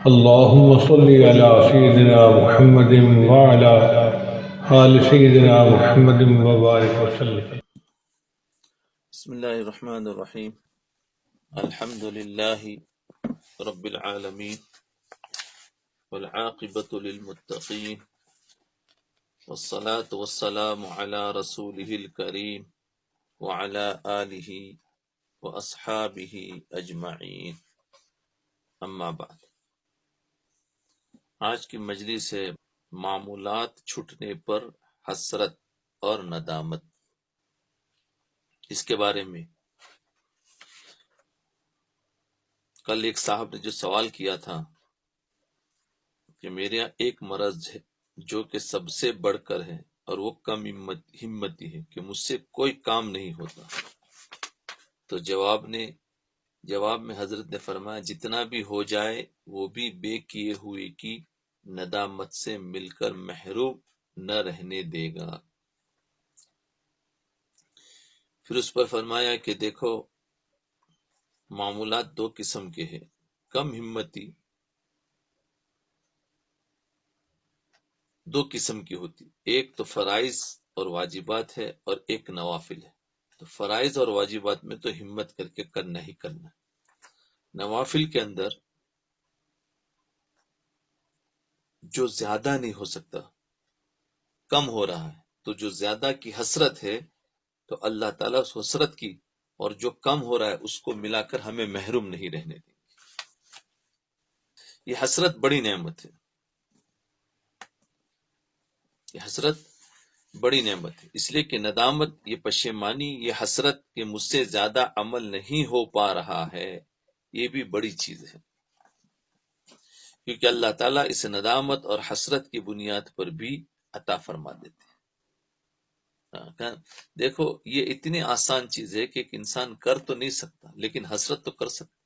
اللهم صل على سيدنا محمد وعلى آل سيدنا محمد وبارك وسلم. بسم اللہ الرحمن الرحیم. الحمد للہ رب العالمین والعاقبۃ للمتقین والصلاة والسلام علی رسولہ الکریم وعلی آلہ واصحابہ اجمعین. اما بعد، آج کی مجلس ہے معمولات چھٹنے پر حسرت اور ندامت. اس کے بارے میں کل ایک صاحب نے جو سوال کیا تھا کہ میرے یہاں ایک مرض ہے جو کہ سب سے بڑھ کر ہے اور وہ کم ہمتی ہے کہ مجھ سے کوئی کام نہیں ہوتا. تو جواب میں حضرت نے فرمایا جتنا بھی ہو جائے وہ بھی بے کیے ہوئے کی ندامت سے مل کر محروم نہ رہنے دے گا. پھر اس پر فرمایا کہ دیکھو معمولات دو قسم کے ہیں. کم ہمتی دو قسم کی ہوتی، ایک تو فرائض اور واجبات ہے اور ایک نوافل ہے. تو فرائض اور واجبات میں تو ہمت کر کے کرنا ہی کرنا. نوافل کے اندر جو زیادہ نہیں ہو سکتا، کم ہو رہا ہے، تو جو زیادہ کی حسرت ہے تو اللہ تعالیٰ اس حسرت کی اور جو کم ہو رہا ہے اس کو ملا کر ہمیں محروم نہیں رہنے دیں. یہ حسرت بڑی نعمت ہے، یہ حسرت بڑی نعمت ہے، اس لیے کہ ندامت، یہ پشیمانی، یہ حسرت کہ مجھ سے زیادہ عمل نہیں ہو پا رہا ہے، یہ بھی بڑی چیز ہے. کیونکہ اللہ تعالیٰ اس ندامت اور حسرت کی بنیاد پر بھی عطا فرما دیتے ہیں. دیکھو یہ اتنی آسان چیز ہے کہ ایک انسان کر تو نہیں سکتا لیکن حسرت تو کر سکتا.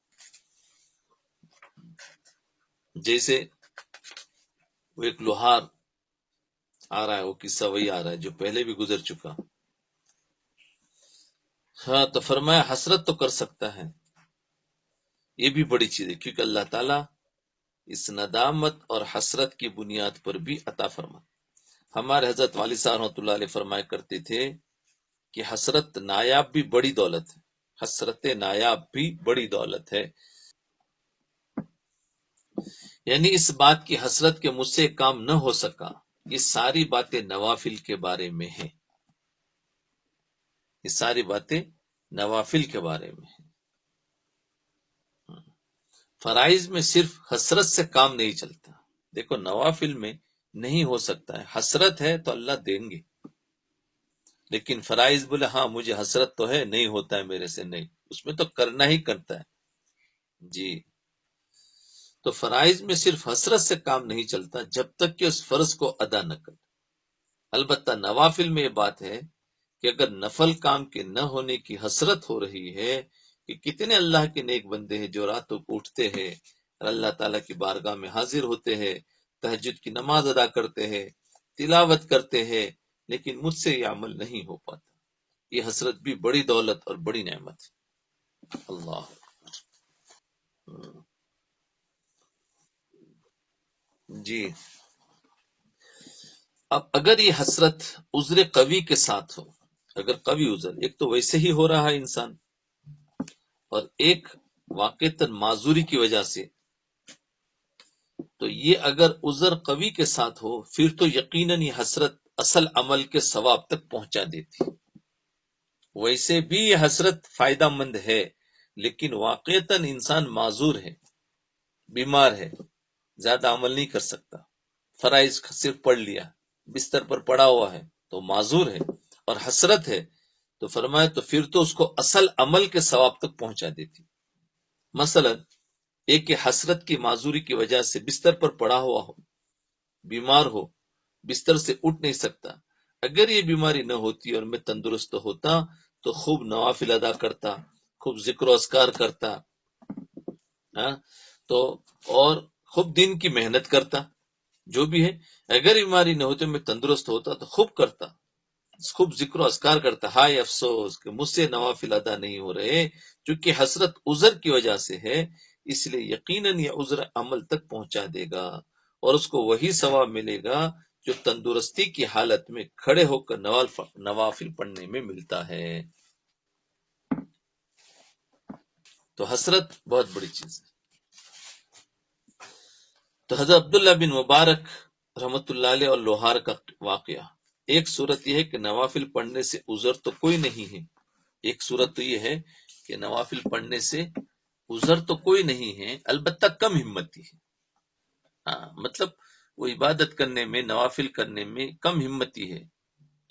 جیسے وہ ایک لوہار آ رہا ہے، وہ قصہ وہی آ رہا ہے جو پہلے بھی گزر چکا. ہاں، تو فرمایا حسرت تو کر سکتا ہے، یہ بھی بڑی چیز ہے کیونکہ اللہ تعالیٰ اس ندامت اور حسرت کی بنیاد پر بھی عطا فرما. ہمارے حضرت والد صاحب رحمۃ اللہ علیہ فرمایا کرتے تھے کہ حسرت نایاب بھی بڑی دولت ہے، حسرت نایاب بھی بڑی دولت ہے. یعنی اس بات کی حسرت کہ مجھ سے کام نہ ہو سکا، یہ ساری باتیں نوافل کے بارے میں ہیں، یہ ساری باتیں نوافل کے بارے میں ہیں. فرائض میں صرف حسرت سے کام نہیں چلتا. دیکھو نوافل میں نہیں ہو سکتا ہے، حسرت ہے تو اللہ دیں گے، لیکن فرائض بولے ہاں مجھے حسرت تو ہے، نہیں ہوتا ہے میرے سے، نہیں، اس میں تو کرنا ہی کرتا ہے. جی، تو فرائض میں صرف حسرت سے کام نہیں چلتا جب تک کہ اس فرض کو ادا نہ کر. البتہ نوافل میں یہ بات ہے کہ اگر نفل کام کے نہ ہونے کی حسرت ہو رہی ہے کہ کتنے اللہ کے نیک بندے ہیں جو راتوں کو اٹھتے ہیں اور اللہ تعالیٰ کی بارگاہ میں حاضر ہوتے ہیں، تہجد کی نماز ادا کرتے ہیں، تلاوت کرتے ہیں، لیکن مجھ سے یہ عمل نہیں ہو پاتا، یہ حسرت بھی بڑی دولت اور بڑی نعمت ہے. اللہ جی. اب اگر یہ حسرت عذر قوی کے ساتھ ہو، اگر قوی عذر، ایک تو ویسے ہی ہو رہا ہے انسان، اور ایک واقعتاً معذوری کی وجہ سے، تو یہ اگر عذر قوی کے ساتھ ہو پھر تو یقیناً یہ حسرت اصل عمل کے ثواب تک پہنچا دیتی. ویسے بھی یہ حسرت فائدہ مند ہے، لیکن واقعتاً انسان معذور ہے، بیمار ہے، زیادہ عمل نہیں کر سکتا، فرائض صرف پڑھ لیا، بستر پر پڑا ہوا ہے تو معذور ہے، اور حسرت ہے تو فرمایا تو پھر تو اس کو اصل عمل کے ثواب تک پہنچا دیتی. مثلا ایک حسرت کی معذوری کی وجہ سے بستر پر پڑا ہوا ہو، بیمار ہو، بستر سے اٹھ نہیں سکتا، اگر یہ بیماری نہ ہوتی اور میں تندرست ہوتا تو خوب نوافل ادا کرتا، خوب ذکر و اذکار کرتا، تو اور خوب دین کی محنت کرتا، جو بھی ہے. اگر بیماری نہ ہوتی میں تندرست ہوتا تو خوب کرتا، خوب ذکر و اذکار کرتا. ہائے افسوس کہ مجھ سے نوافل ادا نہیں ہو رہے، چونکہ حسرت عذر کی وجہ سے ہے اس لیے یقیناً یہ عذر عمل تک پہنچا دے گا اور اس کو وہی ثواب ملے گا جو تندرستی کی حالت میں کھڑے ہو کر نوافل پڑھنے میں ملتا ہے۔ تو حسرت بہت بڑی چیز ہے۔ تو حضرت عبداللہ بن مبارک رحمت اللہ علیہ اور لوہار کا واقعہ، ایک صورت یہ ہے کہ نوافل پڑھنے سے عذر تو کوئی نہیں ہے، ایک صورت تو یہ ہے کہ نوافل پڑھنے سے عذر تو کوئی نہیں ہے، البتہ کم ہمتی ہے۔ ہاں، مطلب وہ عبادت کرنے میں، نوافل کرنے میں کم ہمتی ہے۔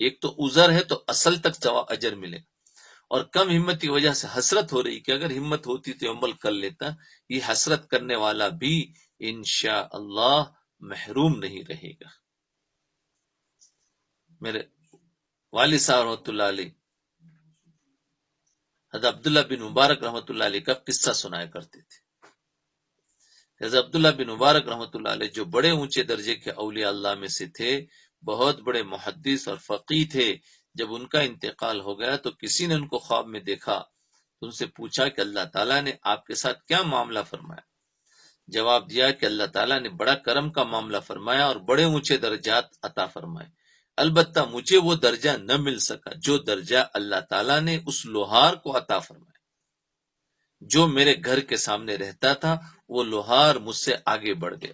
ایک تو عذر ہے تو اصل تک اجر ملے گا، اور کم ہمت کی وجہ سے حسرت ہو رہی کہ اگر ہمت ہوتی تو عمل کر لیتا۔ یہ حسرت کرنے والا بھی انشاءاللہ محروم نہیں رہے گا۔ میرے والد صاحب رحمۃ اللہ علیہ حضرت عبداللہ بن مبارک رحمۃ اللہ علیہ کا قصہ سنایا کرتے تھے۔ حضرت عبداللہ بن مبارک رحمۃ اللہ علیہ جو بڑے اونچے درجے کے اولیاء اللہ میں سے تھے، بہت بڑے محدث اور فقیہ تھے، جب ان کا انتقال ہو گیا تو کسی نے ان کو خواب میں دیکھا، ان سے پوچھا کہ اللہ تعالیٰ نے آپ کے ساتھ کیا معاملہ فرمایا؟ جواب دیا کہ اللہ تعالیٰ نے بڑا کرم کا معاملہ فرمایا اور بڑے اونچے درجات عطا فرمائے، البتہ مجھے وہ درجہ نہ مل سکا جو درجہ اللہ تعالیٰ نے اس لوہار کو عطا فرمایا۔ جو میرے گھر کے سامنے رہتا تھا وہ لوہار مجھ سے آگے بڑھ گیا۔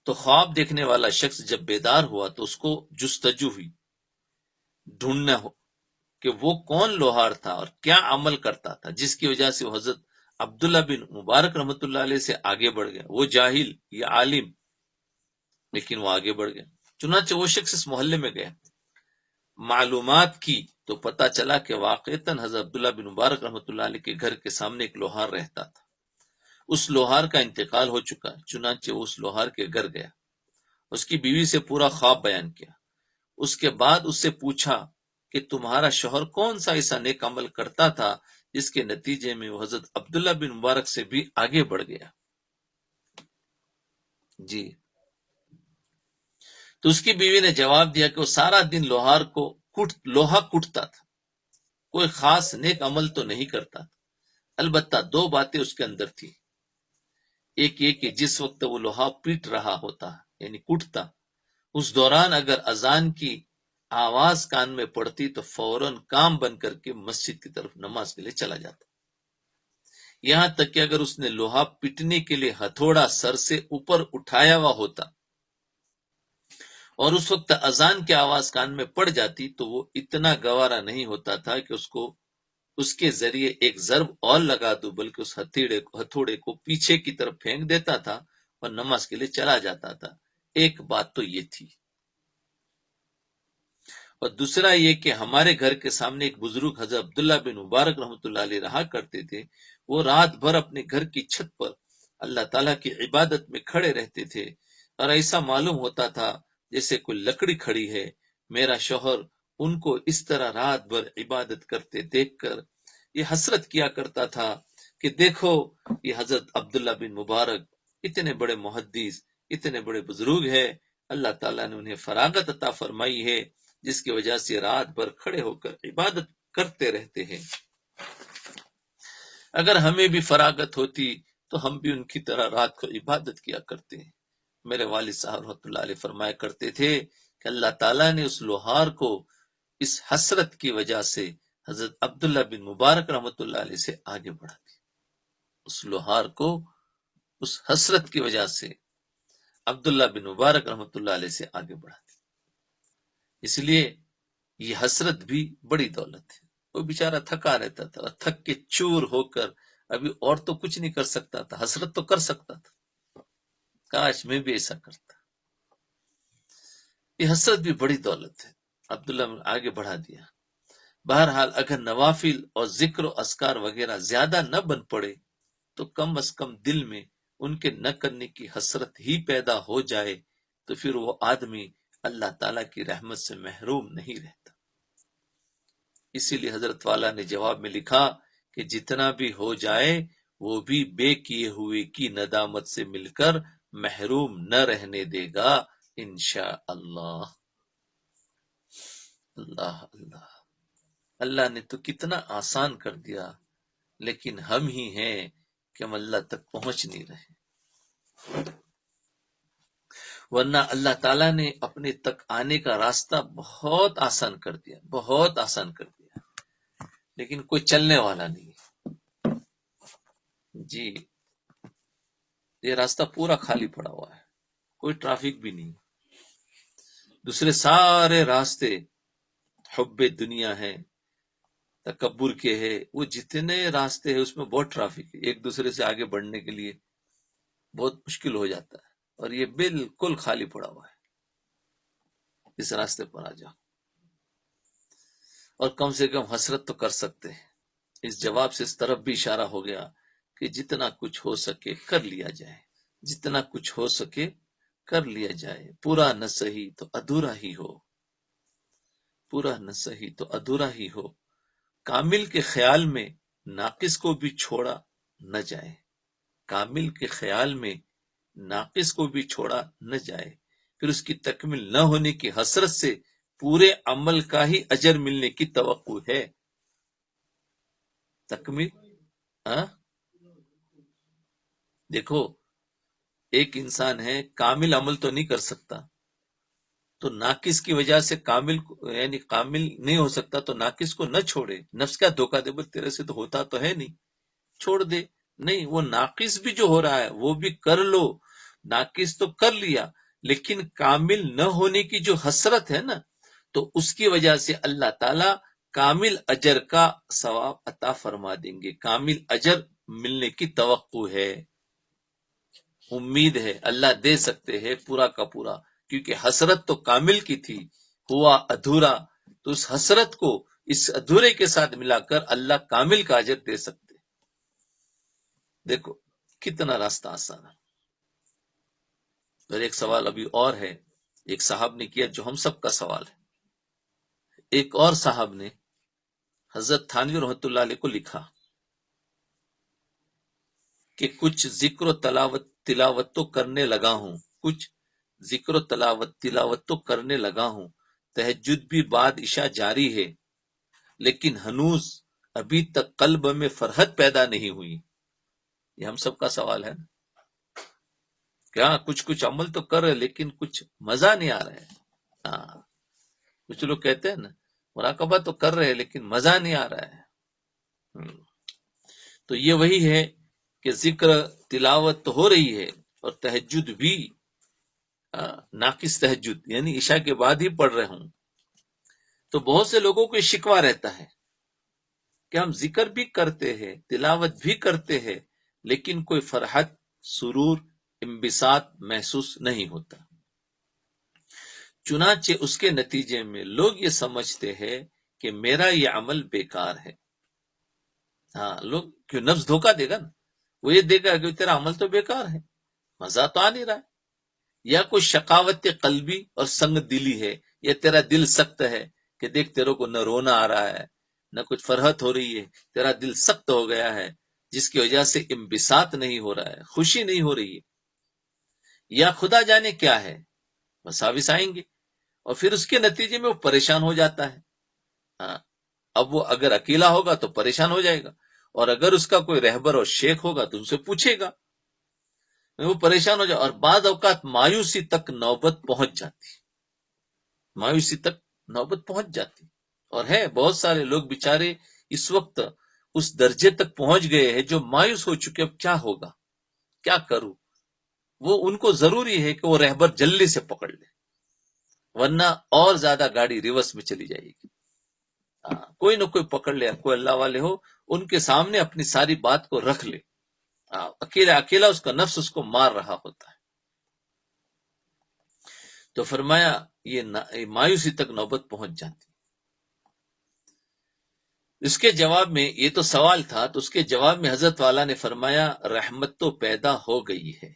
تو خواب دیکھنے والا شخص جب بیدار ہوا تو اس کو جستجو ہوئی، ڈھونڈنا ہو کہ وہ کون لوہار تھا اور کیا عمل کرتا تھا جس کی وجہ سے وہ حضرت عبداللہ بن مبارک رحمۃ اللہ علیہ سے آگے بڑھ گیا۔ وہ جاہل یا عالم، لیکن وہ آگے بڑھ گیا۔ چنانچہ وہ شخص اس محلے میں گیا، معلومات کی تو پتا چلا کہ واقعتاً حضرت عبداللہ بن مبارک رحمۃ اللہ علیہ کے گھر کے سامنے ایک لوہار رہتا تھا۔ اس لوہار کا انتقال ہو چکا، چنانچہ وہ اس لوہار کے گھر گیا، اس کی بیوی سے پورا خواب بیان کیا، اس کے بعد اس سے پوچھا کہ تمہارا شوہر کون سا ایسا نیک عمل کرتا تھا جس کے نتیجے میں وہ حضرت عبداللہ بن مبارک سے بھی آگے بڑھ گیا؟ جی، تو اس کی بیوی نے جواب دیا کہ وہ سارا دن لوہا کوٹتا تھا، کوئی خاص نیک عمل تو نہیں کرتا تھا، البتہ دو باتیں اس کے اندر تھی۔ ایک یہ کہ جس وقت وہ لوہا پیٹ رہا ہوتا یعنی کوٹتا، اس دوران اگر اذان کی آواز کان میں پڑتی تو فوراً کام بند کر کے مسجد کی طرف نماز کے لیے چلا جاتا، یہاں تک کہ اگر اس نے لوہا پیٹنے کے لیے ہتھوڑا سر سے اوپر اٹھایا ہوا ہوتا اور اس وقت اذان کی آواز کان میں پڑ جاتی تو وہ اتنا گوارا نہیں ہوتا تھا کہ اس کے ذریعے ایک ضرب اور لگا دو، بلکہ اس ہتھوڑے کو پیچھے کی طرف پھینک دیتا تھا اور نماز کے لیے چلا جاتا تھا۔ ایک بات تو یہ تھی، اور دوسرا یہ کہ ہمارے گھر کے سامنے ایک بزرگ حضرت عبداللہ بن مبارک رحمۃ اللہ علیہ رہا کرتے تھے، وہ رات بھر اپنے گھر کی چھت پر اللہ تعالیٰ کی عبادت میں کھڑے رہتے تھے، اور ایسا معلوم ہوتا تھا جیسے کوئی لکڑی کھڑی ہے۔ میرا شوہر ان کو اس طرح رات بھر عبادت کرتے دیکھ کر یہ حسرت کیا کرتا تھا کہ دیکھو یہ حضرت عبداللہ بن مبارک اتنے بڑے محدث، اتنے بڑے بزرگ ہے، اللہ تعالیٰ نے انہیں فراغت عطا فرمائی ہے جس کی وجہ سے رات بھر کھڑے ہو کر عبادت کرتے رہتے ہیں۔ اگر ہمیں بھی فراغت ہوتی تو ہم بھی ان کی طرح رات کو عبادت کیا کرتے ہیں۔ میرے والد صاحب رحمۃ اللہ علیہ فرمایا کرتے تھے کہ اللہ تعالیٰ نے اس لوہار کو اس حسرت کی وجہ سے حضرت عبداللہ بن مبارک رحمۃ اللہ علیہ سے آگے بڑھا دیا۔ اس لوہار کو اس حسرت کی وجہ سے عبداللہ بن مبارک رحمۃ اللہ علیہ سے آگے بڑھا دیا۔ اس لیے یہ حسرت بھی بڑی دولت ہے۔ وہ بیچارہ تھکا رہتا تھا، تھک کے چور ہو کر ابھی اور تو کچھ نہیں کر سکتا تھا، حسرت تو کر سکتا تھا، کاش میں بھی ایسا کرتا۔ یہ حسرت بھی بڑی دولت ہے۔ عبداللہ آگے بڑھا دیا۔ بہرحال اگر نوافل اور ذکر و اذکار وغیرہ زیادہ نہ بن پڑے تو کم از کم دل میں ان کے نہ کرنے کی حسرت ہی پیدا ہو جائے تو پھر وہ آدمی اللہ تعالیٰ کی رحمت سے محروم نہیں رہتا۔ اسی لیے حضرت والا نے جواب میں لکھا کہ جتنا بھی ہو جائے وہ بھی بے کیے ہوئے کی ندامت سے مل کر محروم نہ رہنے دے گا انشاءاللہ۔ اللہ اللہ، اللہ نے تو کتنا آسان کر دیا، لیکن ہم ہی ہیں کہ ہم اللہ تک پہنچ نہیں رہے، ورنہ اللہ تعالیٰ نے اپنے تک آنے کا راستہ بہت آسان کر دیا، بہت آسان کر دیا، لیکن کوئی چلنے والا نہیں ہے۔ جی، یہ راستہ پورا خالی پڑا ہوا ہے، کوئی ٹریفک بھی نہیں، دوسرے سارے راستے حب دنیا ہے، تکبر کے ہے، وہ جتنے راستے ہیں اس میں بہت ٹریفک ہے، ایک دوسرے سے آگے بڑھنے کے لیے بہت مشکل ہو جاتا ہے، اور یہ بالکل خالی پڑا ہوا ہے، اس راستے پر آ جاؤ، اور کم سے کم حسرت تو کر سکتے ہیں۔ اس جواب سے اس طرف بھی اشارہ ہو گیا کہ جتنا کچھ ہو سکے کر لیا جائے، جتنا کچھ ہو سکے کر لیا جائے، پورا نہ صحیح تو ادھورا ہی ہو، پورا نہ صحیح تو ادھورا ہی ہو، کامل کے خیال میں ناقص کو بھی چھوڑا نہ جائے، کامل کے خیال میں ناقص کو بھی چھوڑا نہ جائے، پھر اس کی تکمیل نہ ہونے کی حسرت سے پورے عمل کا ہی اجر ملنے کی توقع ہے۔ تکمیل، ہاں دیکھو، ایک انسان ہے کامل عمل تو نہیں کر سکتا، تو ناقص کی وجہ سے کامل یعنی کامل نہیں ہو سکتا، تو ناقص کو نہ چھوڑے، نفس کا دھوکہ دے، بس تیرے سے تو ہوتا تو ہے نہیں، چھوڑ دے، نہیں، وہ ناقص بھی جو ہو رہا ہے وہ بھی کر لو، ناقص تو کر لیا، لیکن کامل نہ ہونے کی جو حسرت ہے نا، تو اس کی وجہ سے اللہ تعالی کامل اجر کا ثواب عطا فرما دیں گے، کامل اجر ملنے کی توقع ہے، امید ہے، اللہ دے سکتے ہیں پورا کا پورا، کیونکہ حسرت تو کامل کی تھی، ہوا ادھورا، تو اس حسرت کو اس ادھورے کے ساتھ ملا کر اللہ کامل کا اجر دے سکتے۔ دیکھو کتنا راستہ آسان ہے۔ اور ایک سوال ابھی اور ہے، ایک صاحب نے کیا جو ہم سب کا سوال ہے، ایک اور صاحب نے حضرت تھانوی رحمۃ اللہ علیہ کو لکھا کہ کچھ ذکر و تلاوت تو کرنے لگا ہوں، کچھ ذکر و تلاوت تو کرنے لگا ہوں، تہجد بھی بعد عشاء جاری ہے، لیکن ہنوز ابھی تک قلب میں فرحت پیدا نہیں ہوئی۔ یہ ہم سب کا سوال ہے نا، کیا کچھ عمل تو کر رہے لیکن کچھ مزہ نہیں آ رہا ہے۔ ہاں، کچھ لوگ کہتے ہیں نا مراقبہ تو کر رہے لیکن مزہ نہیں آ رہا ہے۔ تو یہ وہی ہے کہ ذکر تلاوت تو ہو رہی ہے، اور تہجد بھی ناقص تہجد یعنی عشاء کے بعد ہی پڑھ رہے ہوں، تو بہت سے لوگوں کو یہ شکوہ رہتا ہے کہ ہم ذکر بھی کرتے ہیں، تلاوت بھی کرتے ہیں، لیکن کوئی فرحت، سرور، انبساط محسوس نہیں ہوتا، چنانچہ اس کے نتیجے میں لوگ یہ سمجھتے ہیں کہ میرا یہ عمل بیکار ہے۔ ہاں، لوگ کیوں، نفس دھوکہ دے گا نا، وہ یہ دے گا کہ تیرا عمل تو بیکار ہے، مزہ تو آ نہیں رہا ہے، یا کوئی شقاوت قلبی اور سنگ دلی ہے، یا تیرا دل سخت ہے کہ دیکھ تیرے کو نہ رونا آ رہا ہے نہ کچھ فرحت ہو رہی ہے، تیرا دل سخت ہو گیا ہے، جس کی وجہ سے انبساط نہیں ہو رہا ہے، خوشی نہیں ہو رہی ہے، یا خدا جانے کیا ہے، مساوس آئیں گے، اور پھر اس کے نتیجے میں وہ پریشان ہو جاتا ہے۔ ہاں، اب وہ اگر اکیلا ہوگا تو پریشان ہو جائے گا، اور اگر اس کا کوئی رہبر اور شیخ ہوگا تو ان سے پوچھے گا، وہ پریشان ہو جائے، اور بعض اوقات مایوسی تک نوبت پہنچ جاتی، مایوسی تک نوبت پہنچ جاتی، اور ہے بہت سارے لوگ بیچارے اس وقت اس درجے تک پہنچ گئے ہیں جو مایوس ہو چکے، اب کیا ہوگا، کیا کروں، وہ ان کو ضروری ہے کہ وہ رہبر جلدی سے پکڑ لے، ورنہ اور زیادہ گاڑی ریورس میں چلی جائے گی۔ کوئی نہ کوئی پکڑ لے، کوئی اللہ والے ہو ان کے سامنے اپنی ساری بات کو رکھ لے، اکیلا اس کا نفس اس کو مار رہا ہوتا ہے، تو فرمایا یہ مایوسی تک نوبت پہنچ جاتی۔ اس کے جواب میں، یہ تو سوال تھا، تو اس کے جواب میں حضرت والا نے فرمایا رحمت تو پیدا ہو گئی ہے،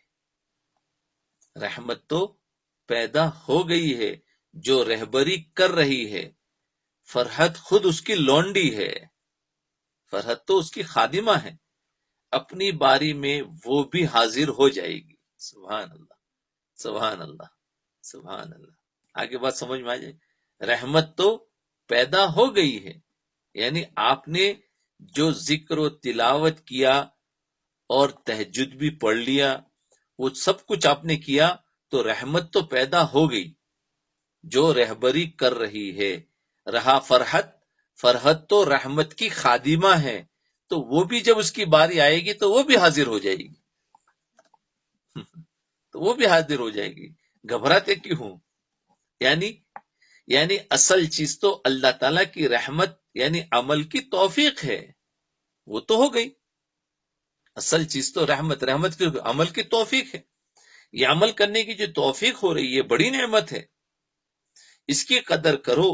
رحمت تو پیدا ہو گئی ہے، جو رہبری کر رہی ہے، فرحت خود اس کی لونڈی ہے، فرحت تو اس کی خادمہ ہے، اپنی باری میں وہ بھی حاضر ہو جائے گی۔ سبحان اللہ، سبحان اللہ، سبحان اللہ۔ آگے بات سمجھ میں آ جائے، رحمت تو پیدا ہو گئی ہے، یعنی آپ نے جو ذکر و تلاوت کیا اور تہجد بھی پڑھ لیا، وہ سب کچھ آپ نے کیا تو رحمت تو پیدا ہو گئی جو رہبری کر رہی ہے۔ رہا فرحت، فرحت تو رحمت کی خادمہ ہے، تو وہ بھی جب اس کی باری آئے گی تو وہ بھی حاضر ہو جائے گی، تو وہ بھی حاضر ہو جائے گی۔ گھبراتے کیوں ہوں؟ یعنی اصل چیز تو اللہ تعالیٰ کی رحمت یعنی عمل کی توفیق ہے، وہ تو ہو گئی۔ اصل چیز تو رحمت کی عمل کی توفیق ہے۔ یہ عمل کرنے کی جو توفیق ہو رہی ہے بڑی نعمت ہے، اس کی قدر کرو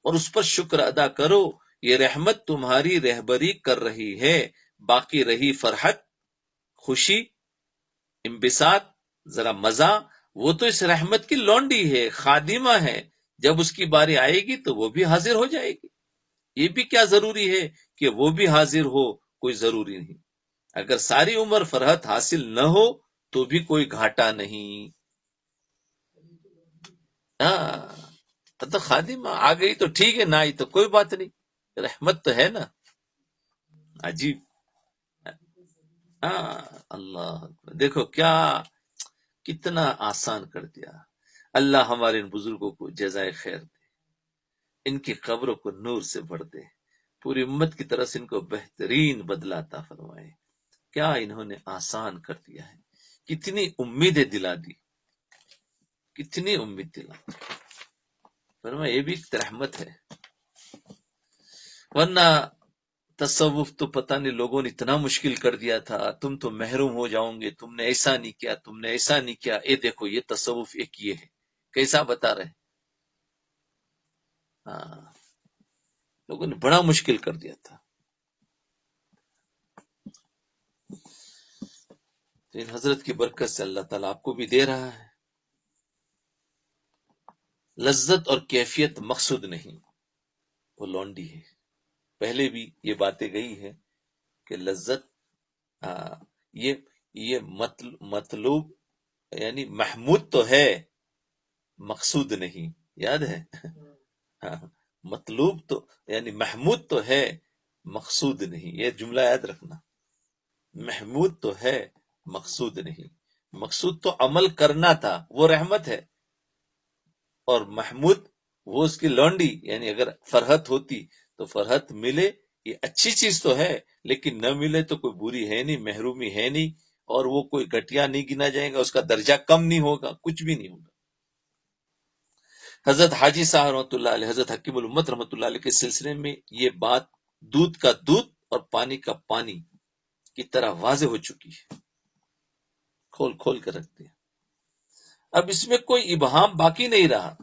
اور اس پر شکر ادا کرو۔ یہ رحمت تمہاری رہبری کر رہی ہے، باقی رہی فرحت، خوشی، انبساط، ذرا مزہ، وہ تو اس رحمت کی لونڈی ہے، خادمہ ہے، جب اس کی باری آئے گی تو وہ بھی حاضر ہو جائے گی۔ یہ بھی کیا ضروری ہے کہ وہ بھی حاضر ہو؟ کوئی ضروری نہیں۔ اگر ساری عمر فرحت حاصل نہ ہو تو بھی کوئی گھاٹا نہیں۔ تو خادمہ آ گئی تو ٹھیک ہے، نہ آئی تو کوئی بات نہیں، رحمت تو ہے نا۔ عجیب۔ اللہ اکبر، دیکھو کتنا آسان کر دیا۔ اللہ ہمارے ان بزرگوں کو جزائے خیر دے، ان کی قبروں کو نور سے بھر دے، پوری امت کی طرف سے ان کو بہترین بدلہ عطا فرمائے۔ کیا انہوں نے آسان کر دیا ہے، کتنی امیدیں دلا دی، کتنی امید دلا دی۔ فرمایا یہ بھی ایک رحمت ہے، ورنہ تصوف تو پتہ نہیں لوگوں نے اتنا مشکل کر دیا تھا، تم تو محروم ہو جاؤ گے، تم نے ایسا نہیں کیا، تم نے ایسا نہیں کیا۔ اے دیکھو یہ تصوف ایک یہ ہے، کیسا بتا رہے۔ لوگوں نے بڑا مشکل کر دیا تھا۔ تو ان حضرت کی برکت سے اللہ تعالیٰ آپ کو بھی دے رہا ہے۔ لذت اور کیفیت مقصود نہیں، وہ لونڈی ہے۔ پہلے بھی یہ باتیں گئی ہے کہ لذت یہ مطلوب یعنی محمود تو ہے، مقصود نہیں، یاد ہے؟ مطلوب تو یعنی محمود تو ہے، مقصود نہیں، یہ جملہ یاد رکھنا۔ محمود تو ہے، مقصود نہیں۔ مقصود تو عمل کرنا تھا، وہ رحمت ہے، اور محمود وہ اس کی لونڈی، یعنی اگر فرحت ہوتی تو فرحت ملے یہ اچھی چیز تو ہے، لیکن نہ ملے تو کوئی بری ہے نہیں، محرومی ہے نہیں، اور وہ کوئی گھٹیا نہیں گنا جائے گا، اس کا درجہ کم نہیں ہوگا، کچھ بھی نہیں ہوگا۔ حضرت حاجی صاحب رحمۃ اللہ علیہ، حضرت حکیم الامت رحمۃ اللہ علیہ کے سلسلے میں یہ بات دودھ کا دودھ اور پانی کا پانی کی طرح واضح ہو چکی ہے، کھول کھول کر رکھتے ہیں۔ اب اس میں کوئی ابہام باقی نہیں رہا،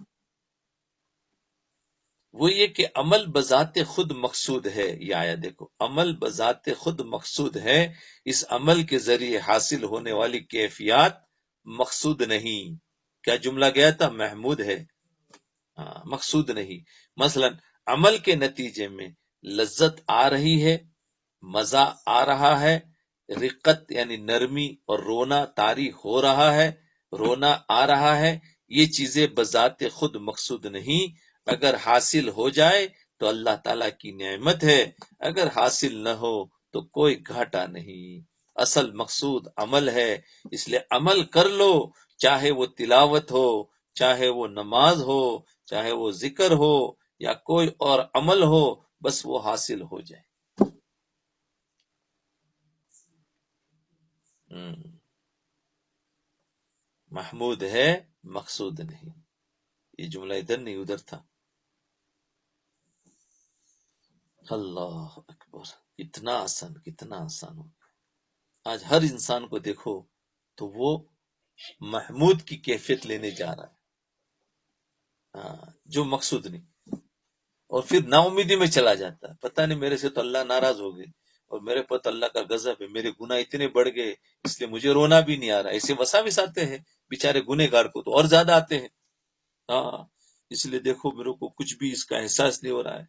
وہ یہ کہ عمل بذات خود مقصود ہے۔ یہ آیا دیکھو، عمل بذات خود مقصود ہے، اس عمل کے ذریعے حاصل ہونے والی کیفیات مقصود نہیں۔ کیا جملہ گیا تھا؟ محمود ہے، مقصود نہیں۔ مثلا عمل کے نتیجے میں لذت آ رہی ہے، مزہ آ رہا ہے، رقت یعنی نرمی اور رونا طاری ہو رہا ہے، رونا آ رہا ہے، یہ چیزیں بذات خود مقصود نہیں۔ اگر حاصل ہو جائے تو اللہ تعالیٰ کی نعمت ہے، اگر حاصل نہ ہو تو کوئی گھاٹا نہیں۔ اصل مقصود عمل ہے، اس لیے عمل کر لو، چاہے وہ تلاوت ہو، چاہے وہ نماز ہو، چاہے وہ ذکر ہو یا کوئی اور عمل ہو، بس وہ حاصل ہو جائے۔ محمود ہے، مقصود نہیں۔ یہ جملہ ادھر نہیں ادھر تھا۔ اللہ اکبر، کتنا آسان، کتنا آسان ہو۔ آج ہر انسان کو دیکھو تو وہ محمود کی کیفیت لینے جا رہا ہے، جو مقصود نہیں، اور پھر نا امیدی میں چلا جاتا ہے۔ پتہ نہیں میرے سے تو اللہ ناراض ہو گئے، اور میرے پر تو اللہ کا غضب ہے، میرے گناہ اتنے بڑھ گئے اس لیے مجھے رونا بھی نہیں آ رہا۔ ایسے وساوس آتے ہیں بیچارے گنہ گار کو تو اور زیادہ آتے ہیں۔ اس لیے دیکھو میرے کو کچھ بھی اس کا احساس نہیں ہو رہا ہے۔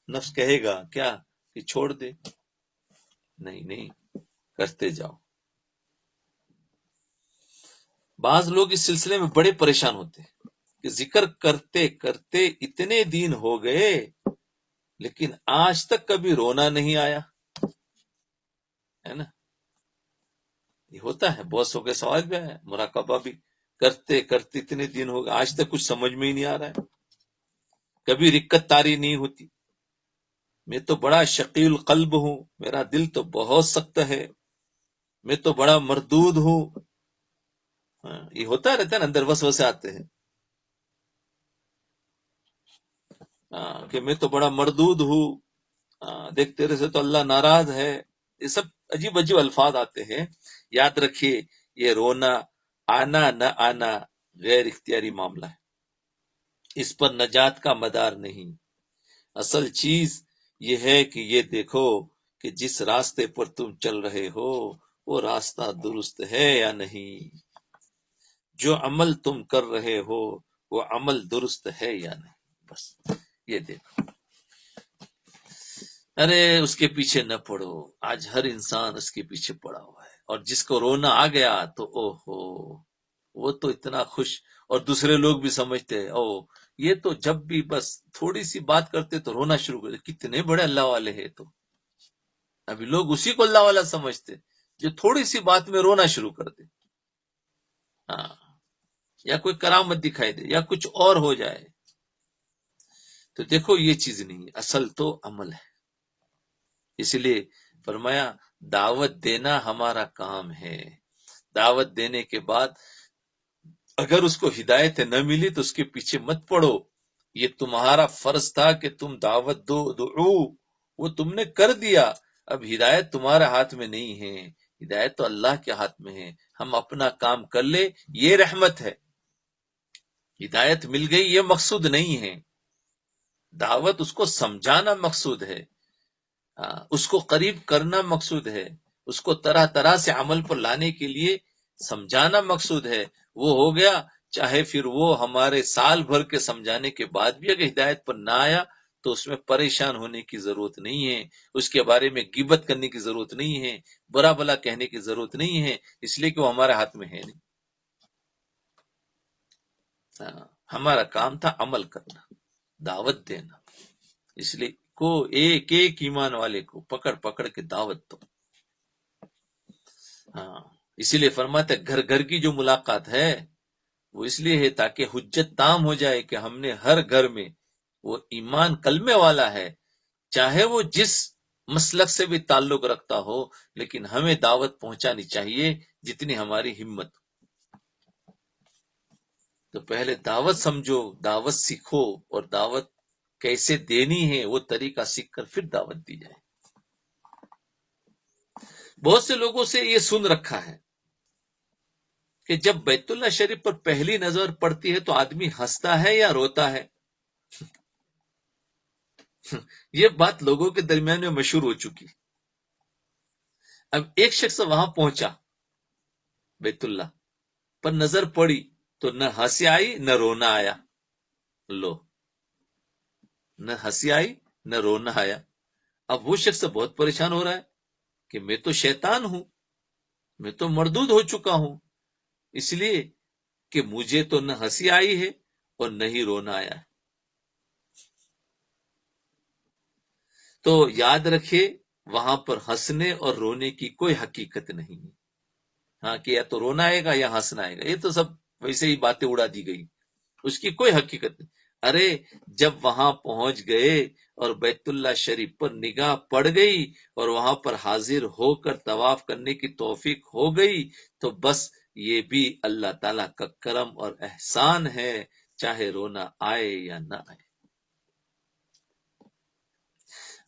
نفس کہے گا کیا کہ چھوڑ دے، نہیں، کرتے جاؤ۔ بعض لوگ اس سلسلے میں بڑے پریشان ہوتے ہیں کہ ذکر کرتے کرتے اتنے دن ہو گئے لیکن آج تک کبھی رونا نہیں آیا، ہے نا؟ یہ ہوتا ہے، بہت سو کے سوال بھی ہے، مراقبہ بھی کرتے کرتے اتنے دن ہو گئے، آج تک کچھ سمجھ میں ہی نہیں آ رہا ہے، کبھی رکت تاری نہیں ہوتی۔ میں تو بڑا شقیل قلب ہوں، میرا دل تو بہت سخت ہے، میں تو بڑا مردود ہوں۔ یہ ہوتا رہتا ہے نا، اندر وسوسے آتے ہیں کہ میں تو بڑا مردود ہوں، دیکھ تیرے سے تو اللہ ناراض ہے۔ یہ سب عجیب عجیب الفاظ آتے ہیں۔ یاد رکھیے، یہ رونا آنا نہ آنا غیر اختیاری معاملہ ہے، اس پر نجات کا مدار نہیں۔ اصل چیز یہ ہے کہ یہ دیکھو کہ جس راستے پر تم چل رہے ہو وہ راستہ درست ہے یا نہیں، جو عمل تم کر رہے ہو وہ عمل درست ہے یا نہیں، بس یہ دیکھو۔ ارے اس کے پیچھے نہ پڑو، آج ہر انسان اس کے پیچھے پڑا ہوا ہے، اور جس کو رونا آ گیا تو او ہو، وہ تو اتنا خوش، اور دوسرے لوگ بھی سمجھتے ہیں او یہ تو جب بھی بس تھوڑی سی بات کرتے تو رونا شروع کرتے، کتنے بڑے اللہ والے ہیں۔ تو ابھی لوگ اسی کو اللہ والا سمجھتے جو تھوڑی سی بات میں رونا شروع کر دے، ہاں، یا کوئی کرامت دکھائی دے یا کچھ اور ہو جائے۔ تو دیکھو یہ چیز نہیں، اصل تو عمل ہے۔ اس لیے فرمایا دعوت دینا ہمارا کام ہے، دعوت دینے کے بعد اگر اس کو ہدایت نہ ملی تو اس کے پیچھے مت پڑو، یہ تمہارا فرض تھا کہ تم دعوت دو، دعو، وہ تم نے کر دیا، اب ہدایت تمہارے ہاتھ میں نہیں ہے، ہدایت تو اللہ کے ہاتھ میں ہے۔ ہم اپنا کام کر لے، یہ رحمت ہے۔ ہدایت مل گئی یہ مقصود نہیں ہے، دعوت اس کو سمجھانا مقصود ہے، اس کو قریب کرنا مقصود ہے، اس کو طرح طرح سے عمل پر لانے کے لیے سمجھانا مقصود ہے۔ وہ ہو گیا، چاہے پھر وہ ہمارے سال بھر کے سمجھانے کے بعد بھی اگر ہدایت پر نہ آیا تو اس میں پریشان ہونے کی ضرورت نہیں ہے، اس کے بارے میں غیبت کرنے کی ضرورت نہیں ہے، برا بلا کہنے کی ضرورت نہیں ہے، اس لیے کہ وہ ہمارے ہاتھ میں ہے نہیں۔ ہمارا کام تھا عمل کرنا، دعوت دینا، اس لیے کو ایک ایک ایمان والے کو پکڑ پکڑ کے دعوت دو۔ اسی لیے فرماتے گھر گھر کی جو ملاقات ہے وہ اس لیے ہے تاکہ حجت تام ہو جائے کہ ہم نے ہر گھر میں وہ ایمان کلمے والا ہے، چاہے وہ جس مسلک سے بھی تعلق رکھتا ہو، لیکن ہمیں دعوت پہنچانی چاہیے جتنی ہماری ہمت۔ تو پہلے دعوت سمجھو، دعوت سیکھو، اور دعوت کیسے دینی ہے وہ طریقہ سیکھ کر پھر دعوت دی جائے۔ بہت سے لوگوں سے یہ سن رکھا ہے کہ جب بیت اللہ شریف پر پہلی نظر پڑتی ہے تو آدمی ہنستا ہے یا روتا ہے۔ یہ بات لوگوں کے درمیان میں مشہور ہو چکی۔ اب ایک شخص وہاں پہنچا بیت اللہ پر، نظر پڑی تو نہ ہنسی آئی نہ رونا آیا، لو، نہ ہنسی آئی نہ رونا آیا۔ اب وہ شخص بہت پریشان ہو رہا ہے کہ میں تو شیطان ہوں، میں تو مردود ہو چکا ہوں، اس لیے کہ مجھے تو نہ ہنسی آئی ہے اور نہ ہی رونا آیا ہے۔ تو یاد رکھے وہاں پر ہنسنے اور رونے کی کوئی حقیقت نہیں ہے، ہاں کہ یا تو رونا آئے گا یا ہنسنا آئے گا، یہ تو سب ویسے ہی باتیں اڑا دی گئی، اس کی کوئی حقیقت نہیں۔ ارے جب وہاں پہنچ گئے اور بیت اللہ شریف پر نگاہ پڑ گئی اور وہاں پر حاضر ہو کر طواف کرنے کی توفیق ہو گئی تو بس یہ بھی اللہ تعالیٰ کا کرم اور احسان ہے، چاہے رونا آئے یا نہ آئے۔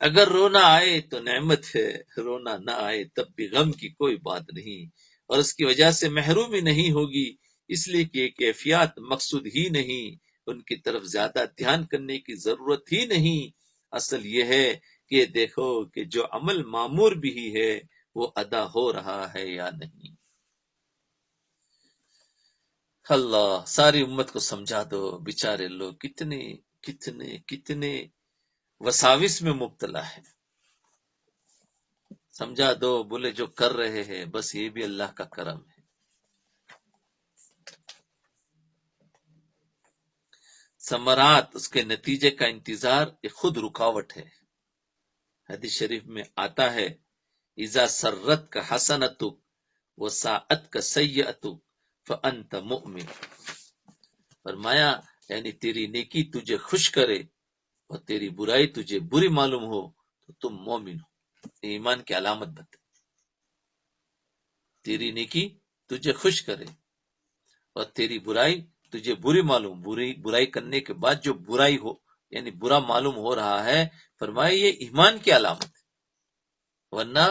اگر رونا آئے تو نعمت ہے، رونا نہ آئے تب بھی غم کی کوئی بات نہیں، اور اس کی وجہ سے محرومی نہیں ہوگی، اس لیے کہ یہ کیفیات مقصود ہی نہیں، ان کی طرف زیادہ دھیان کرنے کی ضرورت ہی نہیں۔ اصل یہ ہے کہ دیکھو کہ جو عمل معمور بھی ہے وہ ادا ہو رہا ہے یا نہیں۔ اللہ ساری امت کو سمجھا دو، بیچارے لوگ کتنے کتنے کتنے وساوس میں مبتلا ہے، سمجھا دو، بولے جو کر رہے ہیں بس یہ بھی اللہ کا کرم ہے۔ ثمرات، اس کے نتیجے کا انتظار، یہ خود رکاوٹ ہے۔ حدیث شریف میں آتا ہے اذا سرت کا حسنتک وساعت کا سیئتک فانت مؤمن، فرمایا یعنی تیری نیکی تجھے خوش کرے اور تیری برائی تجھے بری معلوم ہو تو تم مومن ہو. ایمان کی علامت بتا، تیری نیکی تجھے خوش کرے اور تیری برائی تجھے بری معلوم، برائی کرنے کے بعد جو برائی ہو یعنی برا معلوم ہو رہا ہے، فرمایا یہ ایمان کی علامت ہے. ورنہ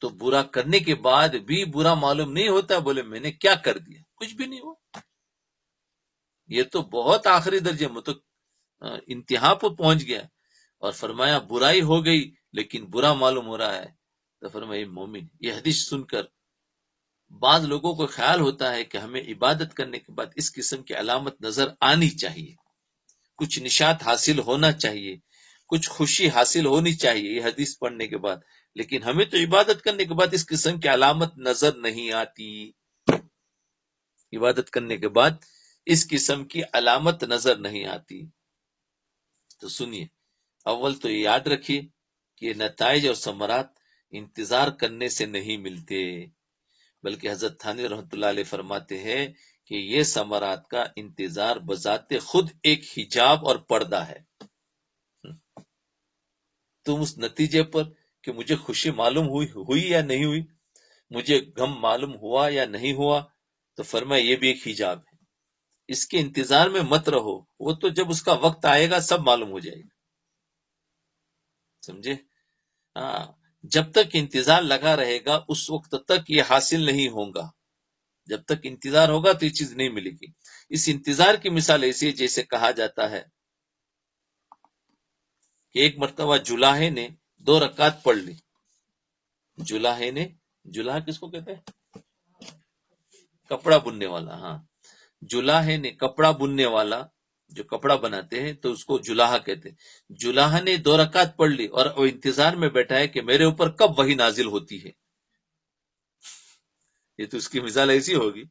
تو برا کرنے کے بعد بھی برا معلوم نہیں ہوتا، بولے میں نے کیا کر دیا، کچھ بھی نہیں ہوا. یہ تو بہت آخری درجے میں تو انتہا پر پہنچ گیا. اور فرمایا برائی ہو گئی لیکن برا معلوم ہو رہا ہے تو فرمایا مومن. یہ حدیث سن کر بعض لوگوں کو خیال ہوتا ہے کہ ہمیں عبادت کرنے کے بعد اس قسم کی علامت نظر آنی چاہیے، کچھ نشاط حاصل ہونا چاہیے، کچھ خوشی حاصل ہونی چاہیے یہ حدیث پڑھنے کے بعد، لیکن ہمیں تو عبادت کرنے کے بعد اس قسم کی علامت نظر نہیں آتی. عبادت کرنے کے بعد اس قسم کی علامت نظر نہیں آتی. تو سنیے، اول تو یہ یاد رکھیے کہ یہ نتائج اور ثمرات انتظار کرنے سے نہیں ملتے، بلکہ حضرت تھانوی رحمۃ اللہ علیہ فرماتے ہیں کہ یہ ثمرات کا انتظار بذات خود ایک حجاب اور پردہ ہے. تم اس نتیجے پر کہ مجھے خوشی معلوم ہوئی یا نہیں ہوئی، مجھے غم معلوم ہوا یا نہیں ہوا، تو فرمایا یہ بھی ایک حجاب ہے، اس کے انتظار میں مت رہو، وہ تو جب اس کا وقت آئے گا سب معلوم ہو جائے گا. سمجھے؟ ہاں، جب تک انتظار لگا رہے گا اس وقت تک یہ حاصل نہیں ہوگا. جب تک انتظار ہوگا تو یہ چیز نہیں ملے گی. اس انتظار کی مثال ایسی ہے جیسے کہا جاتا ہے کہ ایک مرتبہ جلاہے نے 2 رکعت پڑھ لی. جلاہ کس کو کہتے ہیں؟ کپڑا بننے والا. ہاں، جلاہے نے کپڑا بننے والا جو کپڑا بناتے ہیں تو اس کو جلاہا کہتے ہیں. جلاہا نے 2 رکعت پڑھ لی اور وہ انتظار میں بیٹھا ہے کہ میرے اوپر کب وحی نازل ہوتی ہے. یہ تو اس کی مثال ایسی ہوگی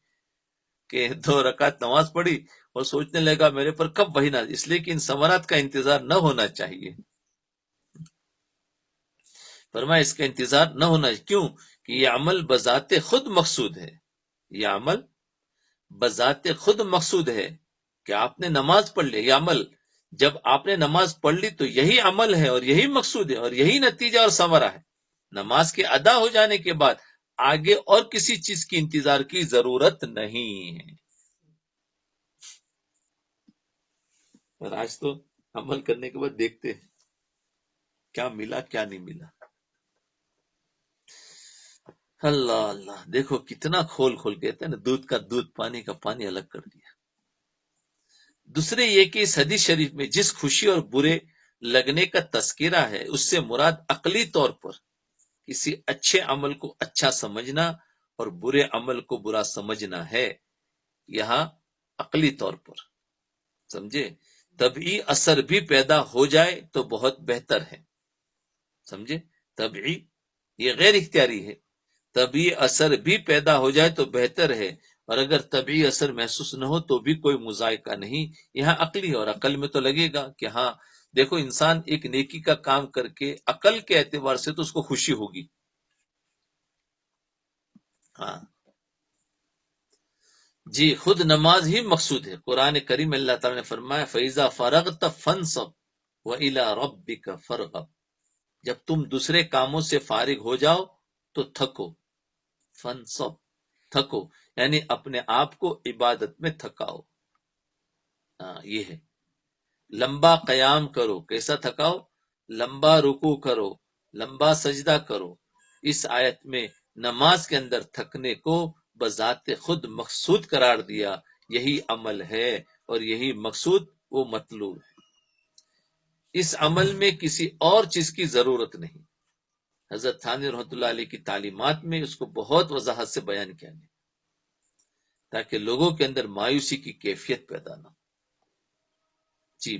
کہ 2 رکعت نماز پڑھی اور سوچنے لگا میرے پر کب وحی نازل، اس لیے کہ ان ثمرات کا انتظار نہ ہونا چاہیے. فرمایا اس کا انتظار نہ ہونا چاہیے. کیوں؟ کہ یہ عمل بذات خود مقصود ہے. یہ عمل بذات خود مقصود ہے کہ آپ نے نماز پڑھ لی. یہ عمل جب آپ نے نماز پڑھ لی تو یہی عمل ہے اور یہی مقصود ہے اور یہی نتیجہ اور ثمرہ ہے. نماز کے ادا ہو جانے کے بعد آگے اور کسی چیز کی انتظار کی ضرورت نہیں ہے. اور آج تو عمل کرنے کے بعد دیکھتے ہیں کیا ملا کیا نہیں ملا. اللہ اللہ، دیکھو کتنا کھول کہتے ہیں نا، دودھ کا دودھ پانی کا پانی الگ کر دیا. دوسرے یہ کہ اس حدیث شریف میں جس خوشی اور برے لگنے کا تذکرہ ہے اس سے مراد عقلی طور پر کسی اچھے عمل کو اچھا سمجھنا اور برے عمل کو برا سمجھنا ہے. یہاں عقلی طور پر سمجھے، طبعی اثر بھی پیدا ہو جائے تو بہت بہتر ہے. سمجھے، طبعی یہ غیر اختیاری ہے، طبعی اثر بھی پیدا ہو جائے تو بہتر ہے، اور اگر طبعی اثر محسوس نہ ہو تو بھی کوئی مذائقہ نہیں. یہاں عقلی، اور عقل میں تو لگے گا کہ ہاں دیکھو انسان ایک نیکی کا کام کر کے عقل کے اعتبار سے تو اس کو خوشی ہوگی. ہاں جی، خود نماز ہی مقصود ہے. قرآن کریم اللہ تعالی نے فرمایا فَإِذَا فَرَغْتَ فَانْصَبْ وَإِلَىٰ رَبِّكَ فَارْغَب. جب تم دوسرے کاموں سے فارغ ہو جاؤ تو تھکو. فَانْصَبْ، تھکو یعنی اپنے آپ کو عبادت میں تھکاؤ. یہ ہے لمبا قیام کرو. کیسا تھکاؤ؟ لمبا رکوع کرو، لمبا سجدہ کرو. اس آیت میں نماز کے اندر تھکنے کو بذات خود مقصود قرار دیا. یہی عمل ہے اور یہی مقصود وہ مطلوب ہے. اس عمل میں کسی اور چیز کی ضرورت نہیں. حضرت تھانوی رحمۃ اللہ علیہ کی تعلیمات میں اس کو بہت وضاحت سے بیان کیا گیا تاکہ لوگوں کے اندر مایوسی کی کیفیت پیدا نہ ہو. جی،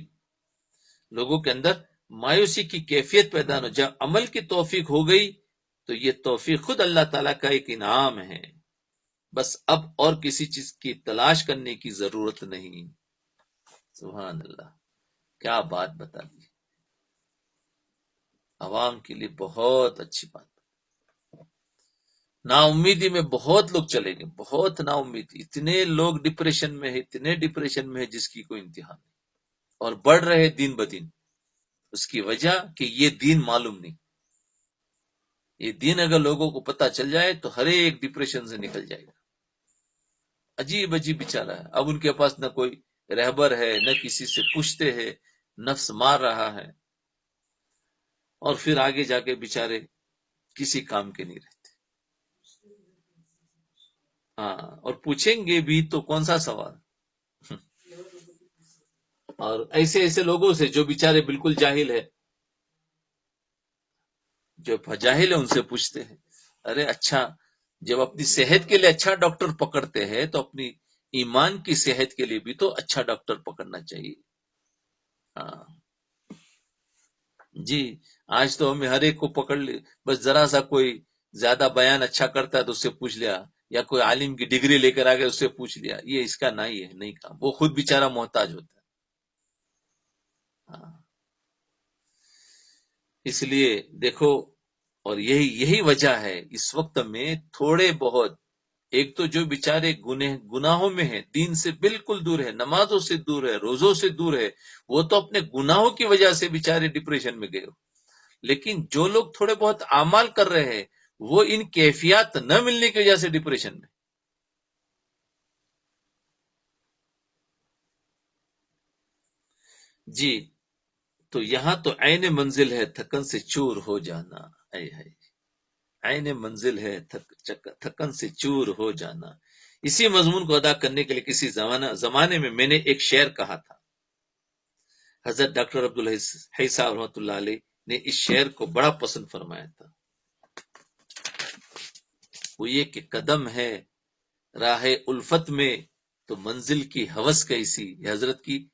لوگوں کے اندر مایوسی کی کیفیت پیدا نہ ہو. جب عمل کی توفیق ہو گئی تو یہ توفیق خود اللہ تعالیٰ کا ایک انعام ہے. بس اب اور کسی چیز کی تلاش کرنے کی ضرورت نہیں. سبحان اللہ، کیا بات بتا دی. عوام کے لیے بہت اچھی بات. نا امیدی میں بہت لوگ چلے گئے، بہت نا امیدی، اتنے لوگ ڈپریشن میں ہے، اتنے ڈپریشن میں ہے جس کی کوئی انتہا نہیں، اور بڑھ رہے دن بدن. اس کی وجہ کہ یہ دین معلوم نہیں. یہ دین اگر لوگوں کو پتہ چل جائے تو ہر ایک ڈپریشن سے نکل جائے گا. عجیب عجیب بیچارہ ہے. اب ان کے پاس نہ کوئی رہبر ہے، نہ کسی سے پوچھتے ہیں، نفس مار رہا ہے، اور پھر آگے جا کے بیچارے کسی کام کے نہیں رہتے. ہاں، اور پوچھیں گے بھی تو کون سا سوال. اور ایسے ایسے لوگوں سے جو بیچارے بالکل جاہل ہے، جو جاہل ہے ان سے پوچھتے ہیں. ارے اچھا، جب اپنی صحت کے لیے اچھا ڈاکٹر پکڑتے ہیں تو اپنی ایمان کی صحت کے لیے بھی تو اچھا ڈاکٹر پکڑنا چاہیے. ہاں جی، آج تو ہمیں ہر ایک کو پکڑ لی، بس ذرا سا کوئی زیادہ بیان اچھا کرتا ہے تو اس سے پوچھ لیا، یا کوئی عالم کی ڈگری لے کر آ گئے اس سے پوچھ لیا. یہ اس کا نہیں ہے، نہیں کام. وہ خود بیچارہ محتاج ہوتا ہے. ہاں، اس لیے دیکھو، اور یہی وجہ ہے اس وقت میں تھوڑے بہت، ایک تو جو بیچارے گناہوں میں ہیں، دین سے بالکل دور ہے، نمازوں سے دور ہے، روزوں سے دور ہے، وہ تو اپنے گناہوں کی وجہ سے بیچارے ڈپریشن میں گئے ہو. لیکن جو لوگ تھوڑے بہت اعمال کر رہے ہیں وہ ان کیفیات نہ ملنے کی وجہ سے ڈپریشن میں. جی، تو یہاں تو عین منزل ہے تھکن سے چور ہو جانا. اے ہے، عین منزل ہے تھکن سے چور ہو جانا. اسی مضمون کو ادا کرنے کے لیے کسی زمانے میں نے ایک شعر کہا تھا. حضرت ڈاکٹر عبدالحی صاحب رحمۃ اللہ علیہ نے اس شعر کو بڑا پسند فرمایا تھا. وہ یہ کہ قدم ہے راہ الفت میں تو منزل کی ہوس کیسی. یہ حضرت کی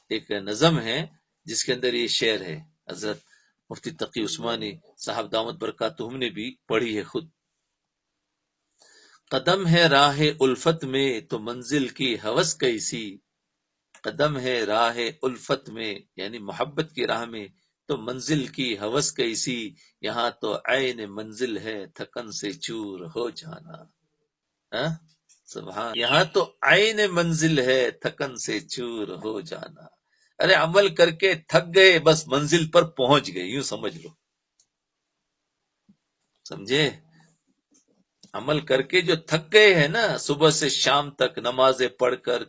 ایک نظم ہے جس کے اندر یہ شعر ہے. حضرت مفتی تقی عثمانی صاحب دامت برکاتہم نے بھی پڑھی ہے خود. قدم ہے راہ الفت میں تو منزل کی ہوس کیسی. قدم ہے راہ الفت میں یعنی محبت کی راہ میں تو منزل کی ہوس کیسی. یہاں تو عین منزل ہے تھکن سے چور ہو جانا. سبحان، یہاں تو عین منزل ہے تھکن سے چور ہو جانا. ارے عمل کر کے تھک گئے، بس منزل پر پہنچ گئے، یوں سمجھ لو. سمجھے؟ عمل کر کے جو تھک گئے ہیں نا، صبح سے شام تک نمازیں پڑھ کر،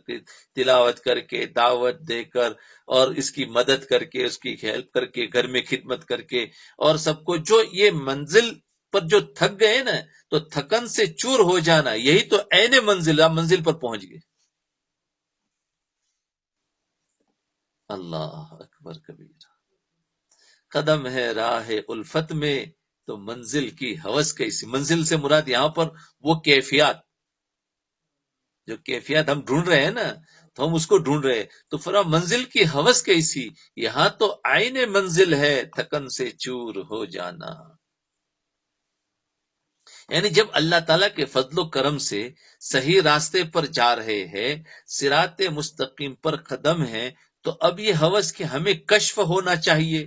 تلاوت کر کے، دعوت دے کر، اور اس کی مدد کر کے، اس کی ہیلپ کر کے، گھر میں خدمت کر کے، اور سب کو جو یہ منزل پر جو تھک گئے نا، تو تھکن سے چور ہو جانا یہی تو عین منزل، آپ منزل پر پہنچ گئے. اللہ اکبر کبیر. قدم ہے راہ الفت میں تو منزل کی ہوس کیسی. منزل سے مراد یہاں پر وہ کیفیات، جو کیفیات ہم ڈھونڈ رہے ہیں نا، تو ہم اس کو ڈھونڈ رہے ہیں. تو فرا منزل کی ہوس کیسی. یہاں تو عین منزل ہے تھکن سے چور ہو جانا. یعنی جب اللہ تعالیٰ کے فضل و کرم سے صحیح راستے پر جا رہے ہیں، صراط مستقیم پر قدم ہے، تو اب یہ ہوس کہ ہمیں کشف ہونا چاہیے،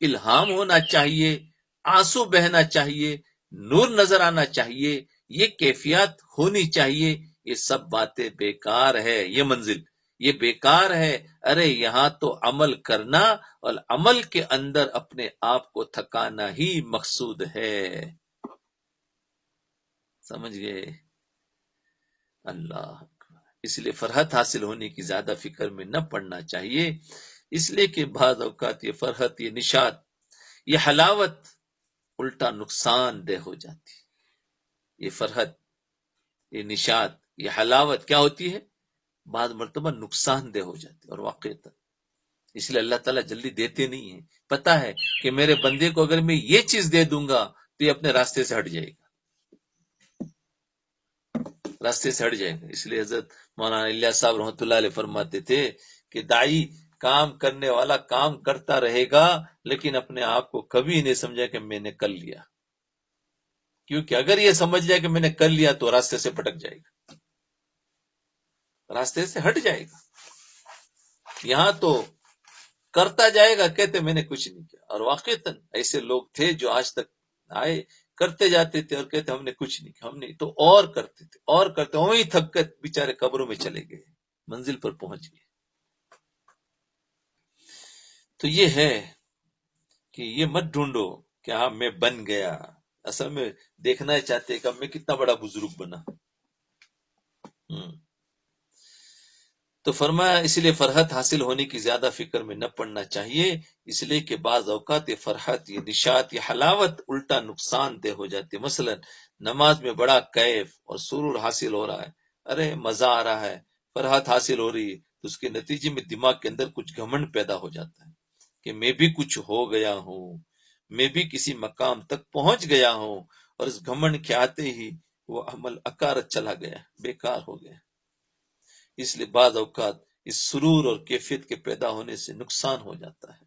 الہام ہونا چاہیے، آنسو بہنا چاہیے، نور نظر آنا چاہیے، یہ کیفیات ہونی چاہیے. یہ سب باتیں بیکار ہے. یہ منزل یہ بیکار ہے. ارے یہاں تو عمل کرنا اور عمل کے اندر اپنے آپ کو تھکانا ہی مقصود ہے. سمجھ گئے؟ اللہ اکبر. اس لیے فرحت حاصل ہونے کی زیادہ فکر میں نہ پڑنا چاہیے، اس لیے کہ بعض اوقات یہ فرحت، یہ نشاط، یہ حلاوت الٹا نقصان دہ ہو جاتی. یہ فرحت، یہ نشاط، یہ حلاوت کیا ہوتی ہے؟ بعض مرتبہ نقصان دہ ہو جاتی اور واقعات. اس لیے اللہ تعالیٰ جلدی دیتے نہیں ہیں. پتا ہے کہ میرے بندے کو اگر میں یہ چیز دے دوں گا تو یہ اپنے راستے سے ہٹ جائے گا، راستے سے ہٹ جائے گا. اس لیے حضرت مولانا الیاس صاحب رحمۃ اللہ علیہ فرماتے تھے کہ دائی کام کرنے والا کام کرتا رہے گا لیکن اپنے آپ کو کبھی نہیں سمجھا کہ میں نے کر لیا. کیونکہ اگر یہ سمجھ جائے کہ میں نے کر لیا تو راستے سے پھٹک جائے گا، راستے سے ہٹ جائے گا. یہاں تو کرتا جائے گا، کہتے میں نے کچھ نہیں کیا، اور واقعتاً ایسے لوگ تھے جو آج تک آئے، کرتے جاتے تھے اور کہتے ہم نے کچھ نہیں کیا، ہم نے تو اور کرتے تھے اور کرتے، وہیں تھک کر بیچارے قبروں میں چلے گئے، منزل پر پہنچ گئے۔ تو یہ ہے کہ یہ مت ڈھونڈو کہ ہاں میں بن گیا، اصل میں دیکھنا چاہتے کہ اب میں کتنا بڑا بزرگ بنا۔ تو فرمایا اس لیے فرحت حاصل ہونے کی زیادہ فکر میں نہ پڑنا چاہیے، اس لیے کہ بعض اوقات یہ فرحت، یہ نشاط، یہ حلاوت الٹا نقصان دہ ہو جاتی ہے۔ مثلا نماز میں بڑا کیف اور سرور حاصل ہو رہا ہے، ارے مزہ آ رہا ہے، فرحت حاصل ہو رہی ہے، تو اس کے نتیجے میں دماغ کے اندر کچھ گھمنڈ پیدا ہو جاتا ہے کہ میں بھی کچھ ہو گیا ہوں، میں بھی کسی مقام تک پہنچ گیا ہوں، اور اس گھمنڈ کے آتے ہی وہ عمل اکارت چلا گیا، بیکار ہو گیا۔ اس لیے بعض اوقات اس سرور اور کیفیت کے پیدا ہونے سے نقصان ہو جاتا ہے۔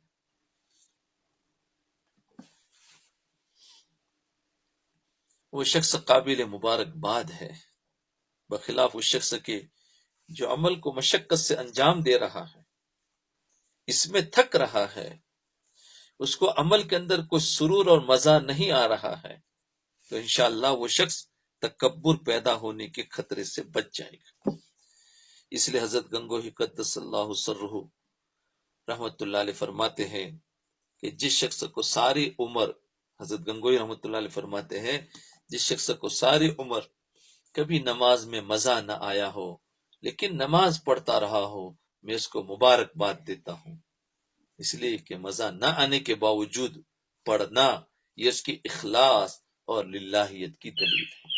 وہ شخص قابل مبارکباد ہے، بخلاف اس شخص کے جو عمل کو مشقت سے انجام دے رہا ہے، اس میں تھک رہا ہے، اس کو عمل کے اندر کوئی سرور اور مزہ نہیں آ رہا ہے، تو انشاءاللہ وہ شخص تکبر پیدا ہونے کے خطرے سے بچ جائے گا۔ اس لیے حضرت گنگوہی قدس اللہ سرہ رحمۃ اللہ علیہ فرماتے ہیں کہ جس شخص کو ساری عمر، حضرت گنگوئی رحمۃ اللہ علیہ فرماتے ہیں، جس شخص کو ساری عمر کبھی نماز میں مزہ نہ آیا ہو لیکن نماز پڑھتا رہا ہو، میں اس کو مبارکباد دیتا ہوں، اس لیے کہ مزہ نہ آنے کے باوجود پڑھنا یہ اس کی اخلاص اور للہیت کی دلیل ہے،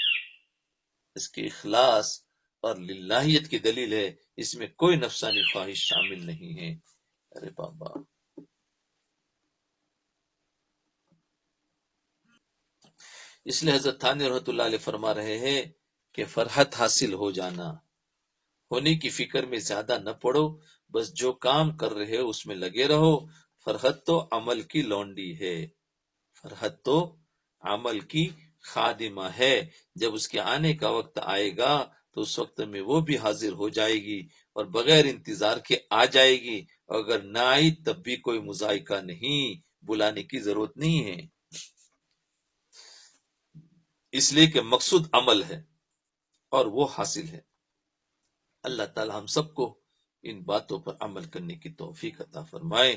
اس کی اخلاص اور للہیت کی دلیل ہے، اس میں کوئی نفسانی خواہش شامل نہیں ہے۔ ارے بابا، اس لیے حضرت تھانوی رحمۃ اللہ علیہ فرما رہے ہیں کہ فرحت حاصل ہو جانا، ہونے کی فکر میں زیادہ نہ پڑو، بس جو کام کر رہے ہو اس میں لگے رہو۔ فرحت تو عمل کی لونڈی ہے، فرحت تو عمل کی خادمہ ہے، جب اس کے آنے کا وقت آئے گا تو اس وقت میں وہ بھی حاضر ہو جائے گی اور بغیر انتظار کے آ جائے گی، اور اگر نہ آئی تب بھی کوئی مذائقہ نہیں، بلانے کی ضرورت نہیں ہے، اس لیے کہ مقصود عمل ہے اور وہ حاصل ہے۔ اللہ تعالی ہم سب کو ان باتوں پر عمل کرنے کی توفیق عطا فرمائے،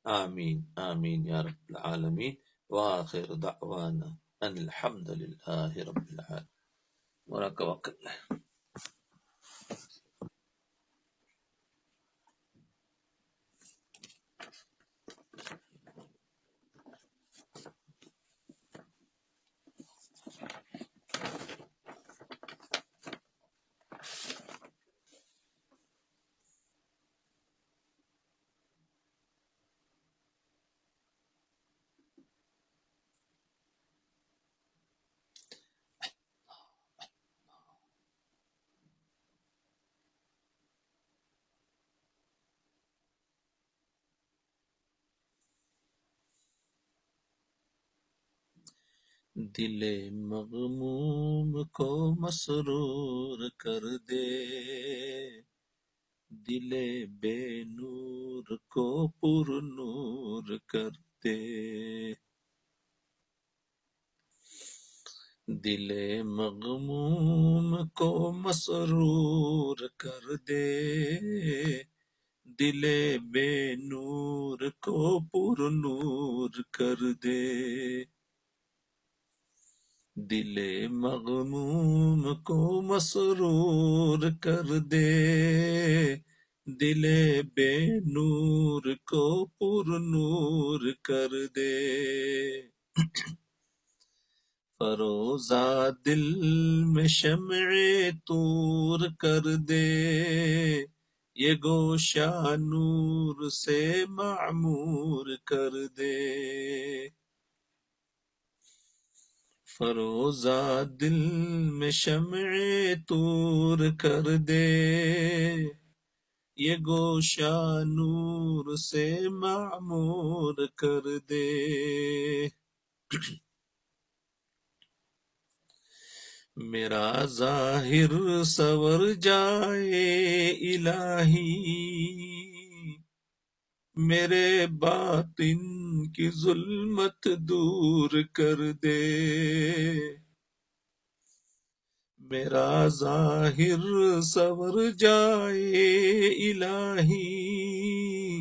آمین آمین یا رب العالمین، وآخر دعوانا ان الحمد للہ رب العالمین۔ مراقبہ کرنا ہے۔ دل مغموم کو مسرور کر دے، دل بے نور کو پر نور کر دے، دل مغموم کو مسرور کر دے، دل بے نور کو پر نور کر دے، دل مغموم کو مسرور کر دے، دل بے نور کو پر نور کر دے، فروزہ دل میں شمع طور کر دے، یہ گوشہ نور سے معمور کر دے، فروزہ دل میں شمع طور کر دے، یہ گوشہ نور سے معمور کر دے، میرا ظاہر سور جائے الہی، میرے باطن کی ظلمت دور کر دے، میرا ظاہر سور جائے الہی،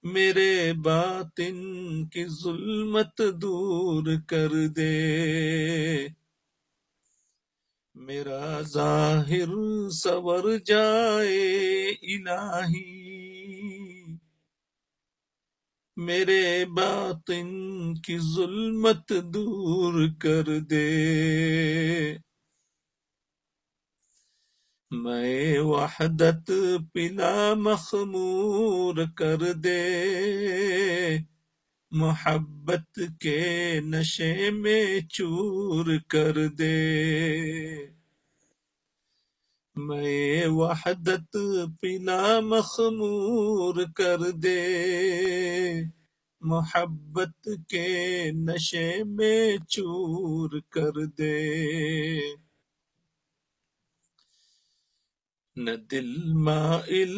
میرے باطن کی ظلمت دور کر دے، میرا ظاہر سور جائے الہی، میرے باطن کی ظلمت دور کر دے، میں وحدت پلا مخمور کر دے، محبت کے نشے میں چور کر دے، میں وحدت پلا مخمور کر دے، محبت کے نشے میں چور کر دے، نہ دل مائل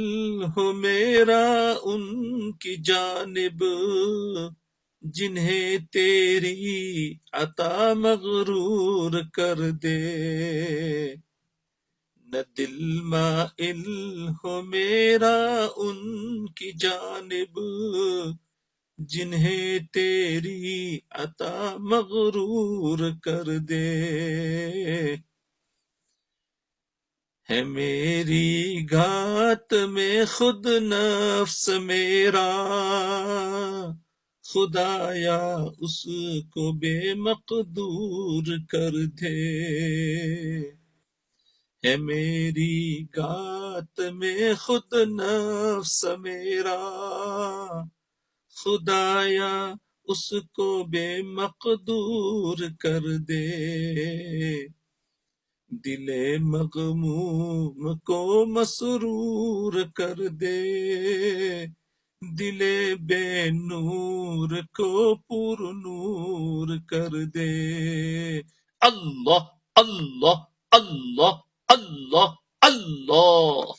ہو میرا ان کی جانب، جنہیں تیری عطا مغرور کر دے، نہ دل مائل ہو میرا ان کی جانب، جنہیں تیری عطا مغرور کر دے، ہے میری گھات میں خود نفس میرا، خدایا اس کو بے مقدور کر دے، ہے میری گھات میں خود نفس میرا، خدایا اس کو بے مقدور کر دے، دل مغموم کو مسرور کر دے، دل بے نور کو پر نور کر دے، اللہ اللہ اللہ اللہ اللہ۔